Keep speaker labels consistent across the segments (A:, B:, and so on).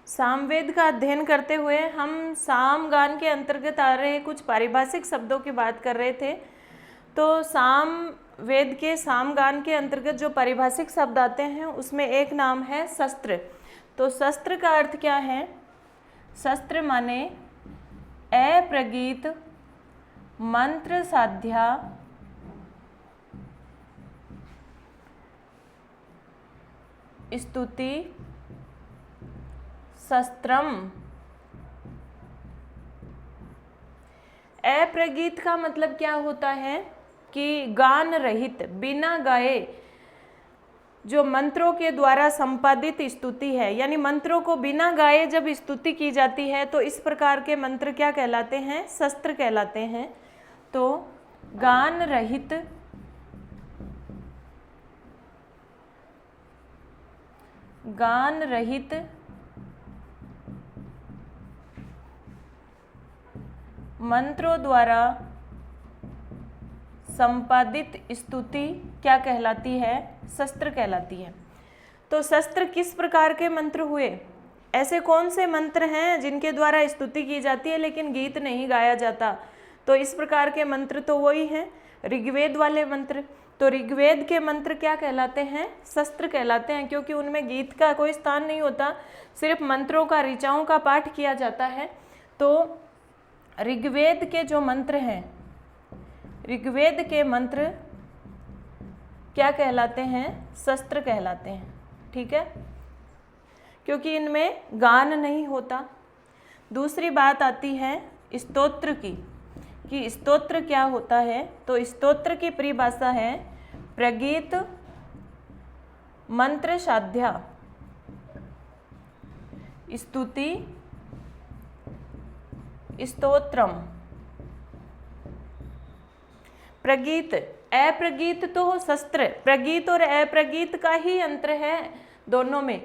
A: सामवेद का अध्ययन करते हुए हम सामगान के अंतर्गत आ रहे कुछ पारिभाषिक शब्दों की बात कर रहे थे। तो सामवेद के सामगान के अंतर्गत जो पारिभाषिक शब्द आते हैं उसमें एक नाम है शस्त्र। तो शस्त्र का अर्थ क्या है? शस्त्र माने अप्रगीत मंत्र साध्या स्तुति शस्त्रम। अप्रगीत का मतलब क्या होता है कि गान रहित, बिना गाए जो मंत्रों के द्वारा संपादित स्तुति है, यानी मंत्रों को बिना गाए जब स्तुति की जाती है तो इस प्रकार के मंत्र क्या कहलाते हैं? शस्त्र कहलाते हैं। तो गान रहित मंत्रों द्वारा संपादित स्तुति क्या कहलाती है? शस्त्र कहलाती है। तो शस्त्र किस प्रकार के मंत्र हुए? ऐसे कौन से मंत्र हैं जिनके द्वारा स्तुति की जाती है लेकिन गीत नहीं गाया जाता? तो इस प्रकार के मंत्र तो वही हैं ऋग्वेद वाले मंत्र। तो ऋग्वेद के मंत्र क्या कहलाते हैं? शस्त्र कहलाते हैं, क्योंकि उनमें गीत का कोई स्थान नहीं होता, सिर्फ मंत्रों का, ऋचाओं का पाठ किया जाता है। तो ऋग्वेद के जो मंत्र हैं, ऋग्वेद के मंत्र क्या कहलाते हैं? शस्त्र कहलाते हैं। ठीक है, क्योंकि इनमें गान नहीं होता। दूसरी बात आती है स्तोत्र की, कि स्तोत्र क्या होता है? तो स्तोत्र की परिभाषा है प्रगीत मंत्र साध्या स्तुति स्तोत्रम। प्रगीत, अप्रगीत तो शस्त्र, प्रगीत और अप्रगीत का ही अंतर है दोनों में।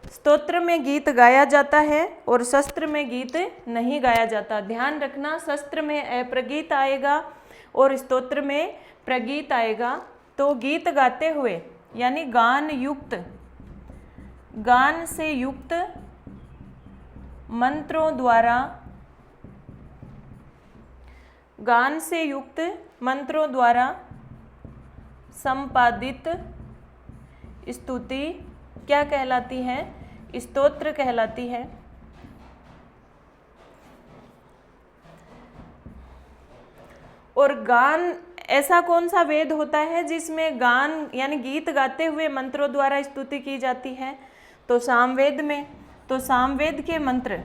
A: स्तोत्र में गीत गाया जाता है और शस्त्र में गीत नहीं गाया जाता। ध्यान रखना, शस्त्र में अप्रगीत आएगा और स्तोत्र में प्रगीत आएगा। तो गीत गाते हुए यानी गान युक्त, गान से युक्त मंत्रों द्वारा, गान से युक्त मंत्रों द्वारा संपादित स्तुति क्या कहलाती है? स्तोत्र कहलाती है। और गान, ऐसा कौन सा वेद होता है जिसमें गान यानी गीत गाते हुए मंत्रों द्वारा स्तुति की जाती है? तो सामवेद में। तो सामवेद के मंत्र,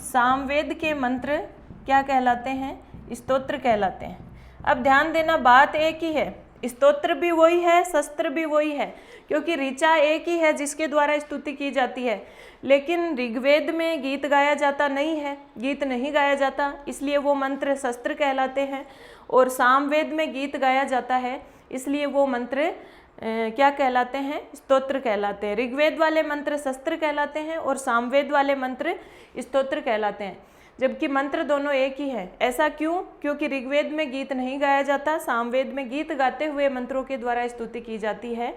A: सामवेद के मंत्र क्या कहलाते हैं? स्तोत्र कहलाते हैं। अब ध्यान देना, बात एक ही है, स्तोत्र भी वही है, शस्त्र भी वही है, क्योंकि ऋचा एक ही है जिसके द्वारा स्तुति की जाती है। लेकिन ऋग्वेद में गीत गाया जाता नहीं है, गीत नहीं गाया जाता, इसलिए वो मंत्र शस्त्र कहलाते हैं। और सामवेद में गीत गाया जाता है, इसलिए वो मंत्र क्या कहलाते हैं? स्तोत्र कहलाते हैं। ऋग्वेद वाले मंत्र शस्त्र कहलाते हैं और सामवेद वाले मंत्र स्तोत्र कहलाते हैं, जबकि मंत्र दोनों एक ही है। ऐसा क्यों? क्योंकि ऋग्वेद में गीत नहीं गाया जाता, सामवेद में गीत गाते हुए मंत्रों के द्वारा स्तुति की जाती है।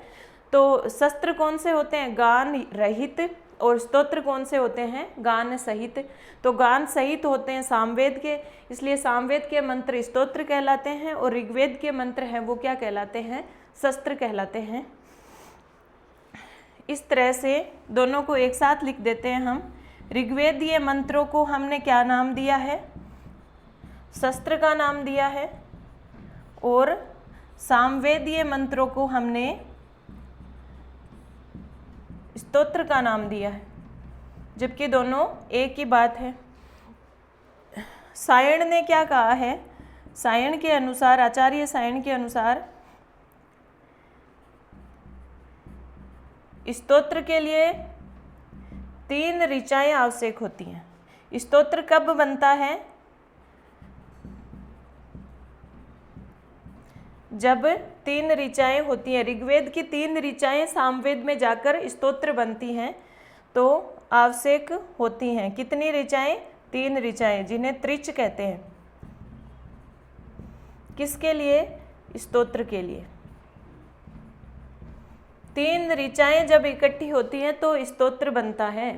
A: तो शस्त्र कौन से होते हैं? गान रहित। और स्तोत्र कौन से होते हैं? गान सहित। तो गान सहित होते हैं सामवेद के, इसलिए सामवेद के मंत्र स्तोत्र कहलाते हैं और ऋग्वेद के मंत्र हैं वो क्या कहलाते हैं? शस्त्र कहलाते हैं। इस तरह से दोनों को एक साथ लिख देते हैं हम। ऋग्वेदीय मंत्रों को हमने क्या नाम दिया है? शस्त्र का नाम दिया है। और सामवेदीय मंत्रों को हमने स्तोत्र का नाम दिया है, जबकि दोनों एक ही बात है। सायण ने क्या कहा है? सायण के अनुसार, आचार्य सायण के अनुसार, स्तोत्र के लिए 3 ऋचाएं आवश्यक होती हैं। स्तोत्र कब बनता है? जब 3 ऋचाएं होती हैं। ऋग्वेद की 3 ऋचाएं सामवेद में जाकर स्तोत्र बनती हैं, तो आवश्यक होती हैं। कितनी ऋचाएं? 3 ऋचाएं, जिन्हें त्रिच कहते हैं। किसके लिए? स्तोत्र के लिए। 3 ऋचाएं जब इकट्ठी होती हैं तो स्तोत्र बनता है।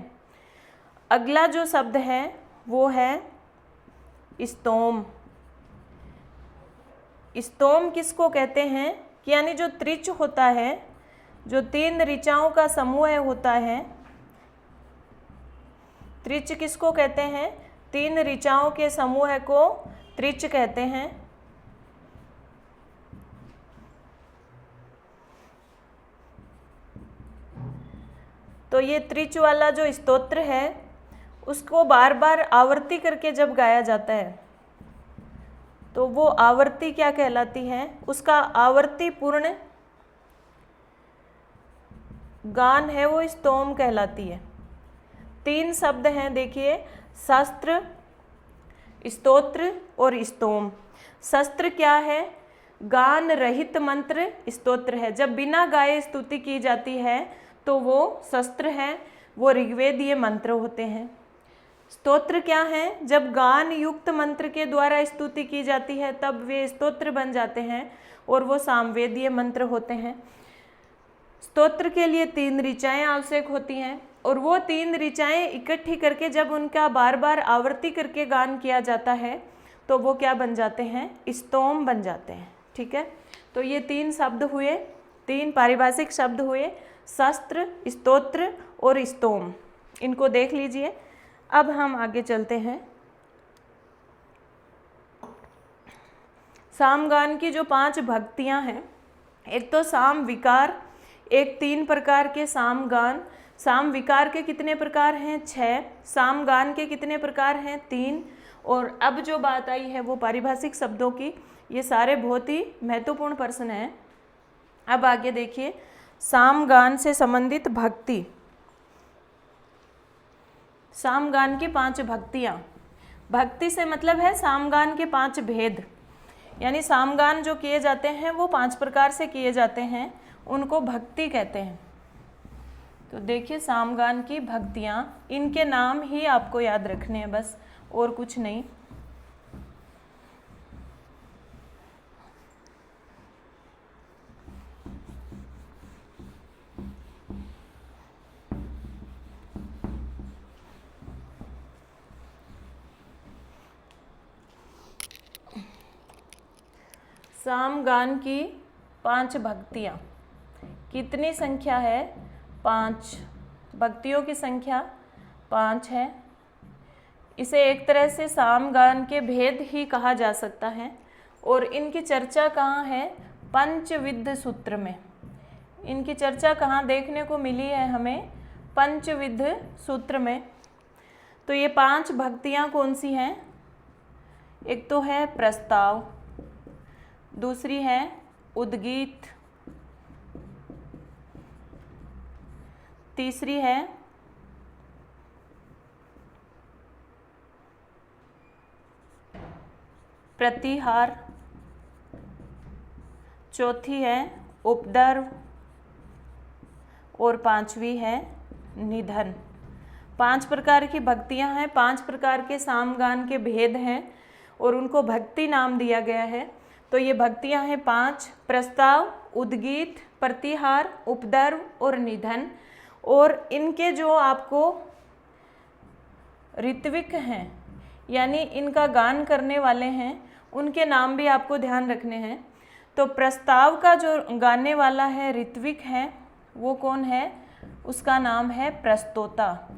A: अगला जो शब्द है वो है स्तोम। स्तोम किसको कहते हैं कि यानी जो त्रिच होता है, जो 3 ऋचाओं का समूह होता है, त्रिच किसको कहते हैं? 3 ऋचाओं के समूह को त्रिच कहते हैं। तो ये त्रिच वाला जो स्तोत्र है उसको बार बार आवर्ती करके जब गाया जाता है तो वो आवर्ती क्या कहलाती है? उसका आवर्ती पूर्ण गान है वो स्तोम कहलाती है। 3 शब्द हैं, देखिए, शस्त्र, स्तोत्र और स्तोम। शस्त्र क्या है? गान रहित मंत्र स्तोत्र है। जब बिना गाए स्तुति की जाती है तो वो शस्त्र है, वो ऋग्वेदीय मंत्र होते हैं। स्तोत्र क्या है? जब गान युक्त मंत्र के द्वारा स्तुति की जाती है तब वे स्तोत्र बन जाते हैं और वो सामवेदीय मंत्र होते हैं। स्तोत्र के लिए 3 ऋचाएँ आवश्यक होती हैं और वो 3 ऋचाएँ इकट्ठी करके जब उनका बार बार आवर्ती करके गान किया जाता है तो वो क्या बन जाते हैं? स्तोम बन जाते हैं। ठीक है, तो ये 3 शब्द हुए, 3 पारिभाषिक शब्द हुए, शस्त्र, स्तोत्र और स्तोम। इनको देख लीजिए। अब हम आगे चलते हैं। सामगान की जो 5 भक्तियां हैं, एक तो साम विकार, एक 3 प्रकार के सामगान। साम विकार के कितने प्रकार हैं? 6। सामगान के कितने प्रकार हैं? 3। और अब जो बात आई है वो पारिभाषिक शब्दों की। ये सारे बहुत ही महत्वपूर्ण प्रश्न हैं। अब आगे देखिए, सामगान से संबंधित भक्ति। सामगान की 5 भक्तियाँ। भक्ति से मतलब है सामगान के 5 भेद, यानी सामगान जो किए जाते हैं वो 5 प्रकार से किए जाते हैं, उनको भक्ति कहते हैं। तो देखिए, सामगान की भक्तियाँ, इनके नाम ही आपको याद रखने हैं बस, और कुछ नहीं। सामगान की 5 भक्तियाँ, कितनी संख्या है? 5। भक्तियों की संख्या 5 है। इसे एक तरह से सामगान के भेद ही कहा जा सकता है। और इनकी चर्चा कहाँ है? पंचविध सूत्र में। इनकी चर्चा कहाँ देखने को मिली है हमें? पंचविध सूत्र में। तो ये 5 भक्तियाँ कौन सी हैं? एक तो है प्रस्ताव, दूसरी है उद्गीत, तीसरी है प्रतिहार, चौथी है उपद्रव और 5वीं है निधन। 5 प्रकार की भक्तियां हैं, 5 प्रकार के सामगान के भेद हैं और उनको भक्ति नाम दिया गया है। तो ये भक्तियां हैं 5: प्रस्ताव, उद्गीत, प्रतिहार, उपद्रव और निधन। और इनके जो आपको ऋत्विक हैं, यानी इनका गान करने वाले हैं, उनके नाम भी आपको ध्यान रखने हैं। तो प्रस्ताव का जो गाने वाला है, ऋत्विक है, वो कौन है? उसका नाम है प्रस्तोता।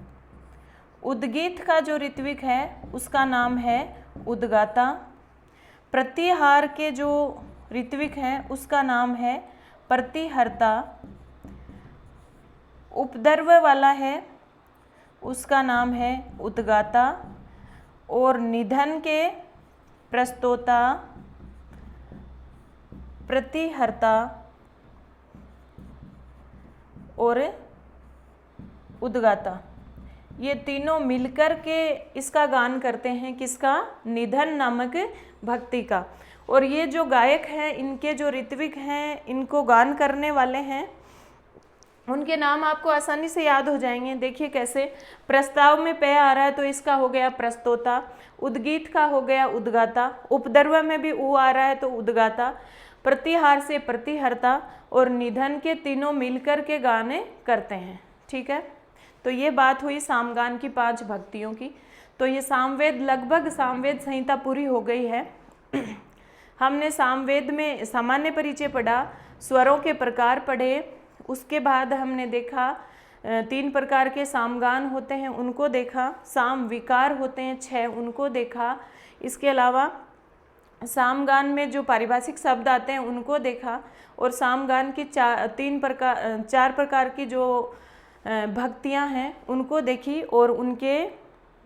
A: उद्गीत का जो ऋत्विक है उसका नाम है उद्गाता। प्रतिहार के जो ऋत्विक हैं उसका नाम है प्रतिहर्ता। उपद्रव वाला है उसका नाम है उद्गाता। और निधन के प्रस्तोता, प्रतिहर्ता और उद्गाता, ये तीनों मिलकर के इसका गान करते हैं। किसका? निधन नामक भक्ति का। और ये जो गायक हैं, इनके जो ऋत्विक हैं, इनको गान करने वाले हैं, उनके नाम आपको आसानी से याद हो जाएंगे। देखिए कैसे, प्रस्ताव में पे आ रहा है तो इसका हो गया प्रस्तोता, उद्गीत का हो गया उद्गाता, उपद्रव में भी ऊ आ रहा है तो उद्गाता, प्रतिहार से प्रतिहर्ता और निधन के तीनों मिलकर के गाने करते हैं। ठीक है, तो तो ये बात हुई सामगान की 5 भक्तियों की। तो ये सामवेद, लगभग सामवेद संहिता पूरी हो गई है। हमने सामवेद में सामान्य परिचय पढ़ा, स्वरों के प्रकार पढ़े, उसके बाद हमने देखा 3 प्रकार के सामगान होते हैं उनको देखा, साम विकार होते हैं 6 उनको देखा, इसके अलावा सामगान में जो पारिभाषिक शब्द आते हैं उनको देखा, और सामगान की 4 प्रकार की जो भक्तियां हैं उनको देखी, और उनके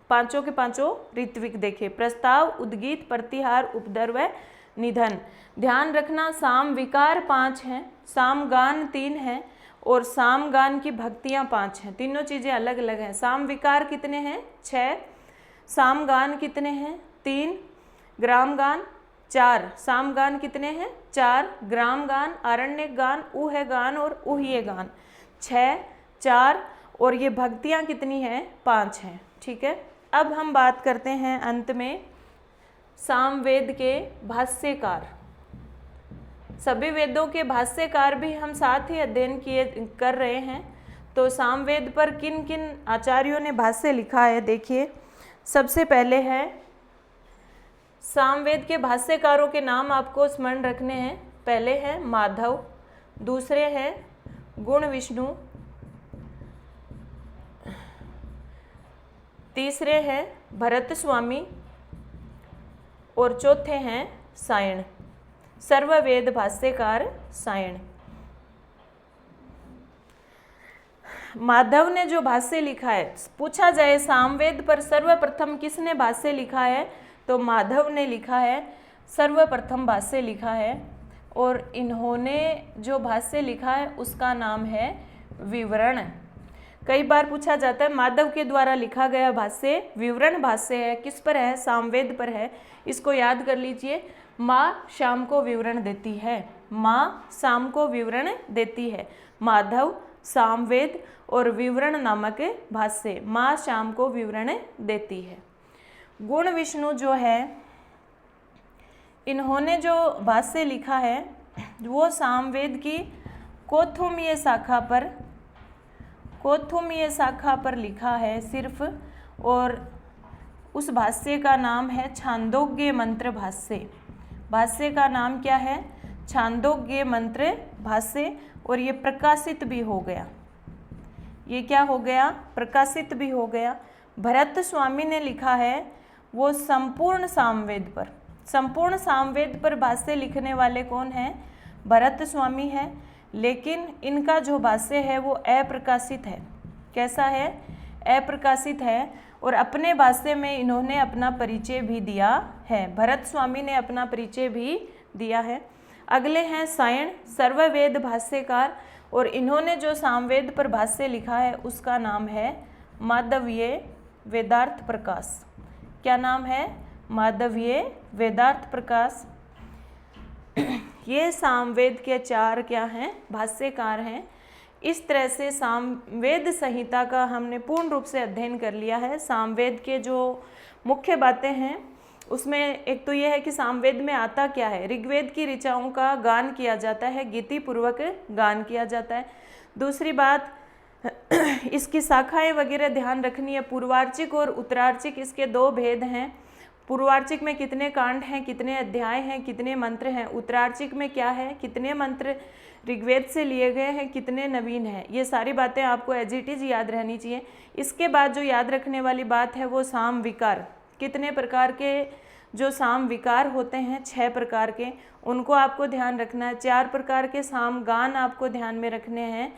A: 5 के 5 ऋत्विक देखे, प्रस्ताव, उद्गीत, प्रतिहार, उपदर व निधन। ध्यान रखना साम विकार 5 हैं, सामगान 3 हैं और सामगान की भक्तियां 5 हैं। तीनों चीज़ें अलग अलग हैं। साम विकार कितने हैं? 6। सामगान कितने हैं? 3। ग्रामगान 4। सामगान कितने हैं? 4। ग्रामगान, आरण्यक गान, ऊह गान और ऊह्य गान 6, 4, और ये भक्तियाँ कितनी हैं? 5 हैं। ठीक है, अब हम बात करते हैं अंत में सामवेद के भाष्यकार। सभी वेदों के भाष्यकार भी हम साथ ही अध्ययन कर रहे हैं। तो सामवेद पर किन किन आचार्यों ने भाष्य लिखा है देखिए। सबसे पहले है, सामवेद के भाष्यकारों के नाम आपको स्मरण रखने हैं। पहले है माधव, दूसरे हैं गुण विष्णु, तीसरे हैं भरत स्वामी, और चौथे हैं सायण। सर्ववेद भाष्यकार सायण। माधव ने जो भाष्य लिखा है, पूछा जाए सामवेद पर सर्वप्रथम किसने भाष्य लिखा है, तो माधव ने लिखा है, सर्वप्रथम भाष्य लिखा है। और इन्होंने जो भाष्य लिखा है उसका नाम है विवरण। कई बार पूछा जाता है माधव के द्वारा लिखा गया भाष्य विवरण भाष्य है, किस पर है? सामवेद पर है। इसको याद कर लीजिए, माँ शाम को विवरण देती है, माँ शाम को विवरण देती है। माधव, सामवेद और विवरण नामक भाष्य, माँ शाम को विवरण देती है। गुण विष्णु जो है, इन्होंने जो भाष्य लिखा है वो सामवेद की कौथुमीय शाखा पर लिखा है सिर्फ, और उस भाष्य का नाम है छांदोग्य मंत्र भाष्य। भाष्य का नाम क्या है? छांदोग्य मंत्र भाष्य। और ये प्रकाशित भी हो गया। ये क्या हो गया? प्रकाशित भी हो गया। भरत स्वामी ने लिखा है वो संपूर्ण सामवेद पर। संपूर्ण सामवेद पर भाष्य लिखने वाले कौन हैं? भरत स्वामी है। लेकिन इनका जो भाष्य है वो अप्रकाशित है। कैसा है? अप्रकाशित है। और अपने भाष्य में इन्होंने अपना परिचय भी दिया है। भरत स्वामी ने अपना परिचय भी दिया है। अगले हैं सायण, सर्ववेद भाष्यकार, और इन्होंने जो सामवेद पर भाष्य लिखा है उसका नाम है माधवीय वेदार्थ प्रकाश। क्या नाम है? माधवीय वेदार्थ प्रकाश। ये सामवेद के 4 क्या हैं? भाष्यकार हैं। इस तरह से सामवेद संहिता का हमने पूर्ण रूप से अध्ययन कर लिया है। सामवेद के जो मुख्य बातें हैं उसमें एक तो ये है कि सामवेद में आता क्या है। ऋग्वेद की ऋचाओं का गान किया जाता है, गीति पूर्वक गान किया जाता है। दूसरी बात, इसकी शाखाएं वगैरह ध्यान रखनी है। पूर्वार्चिक और उत्तरार्चिक, इसके 2 भेद हैं। पूर्वार्चिक में कितने कांड हैं, कितने अध्याय हैं, कितने मंत्र हैं। उत्तरार्चिक में क्या है, कितने मंत्र ऋग्वेद से लिए गए हैं, कितने नवीन हैं। ये सारी बातें आपको एज इट इज़ याद रहनी चाहिए। इसके बाद जो याद रखने वाली बात है वो साम विकार। कितने प्रकार के जो साम विकार होते हैं, 6 प्रकार के, उनको आपको ध्यान रखना है। 4 प्रकार के साम गान आपको ध्यान में रखने हैं।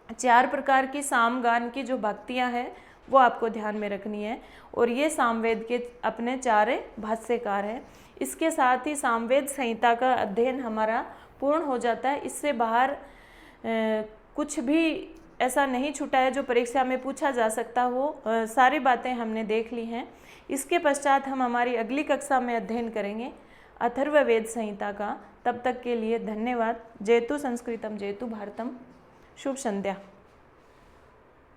A: 4 प्रकार की साम गान की जो भक्तियाँ हैं वो आपको ध्यान में रखनी है। और ये सामवेद के अपने 4 भाष्यकार हैं। इसके साथ ही सामवेद संहिता का अध्ययन हमारा पूर्ण हो जाता है। इससे बाहर कुछ भी ऐसा नहीं छूटा है जो परीक्षा में पूछा जा सकता हो। सारी बातें हमने देख ली हैं। इसके पश्चात हम हमारी अगली कक्षा में अध्ययन करेंगे अथर्ववेद संहिता का। तब तक के लिए धन्यवाद। जयतु संस्कृतम जयतु भारतम। शुभ संध्या।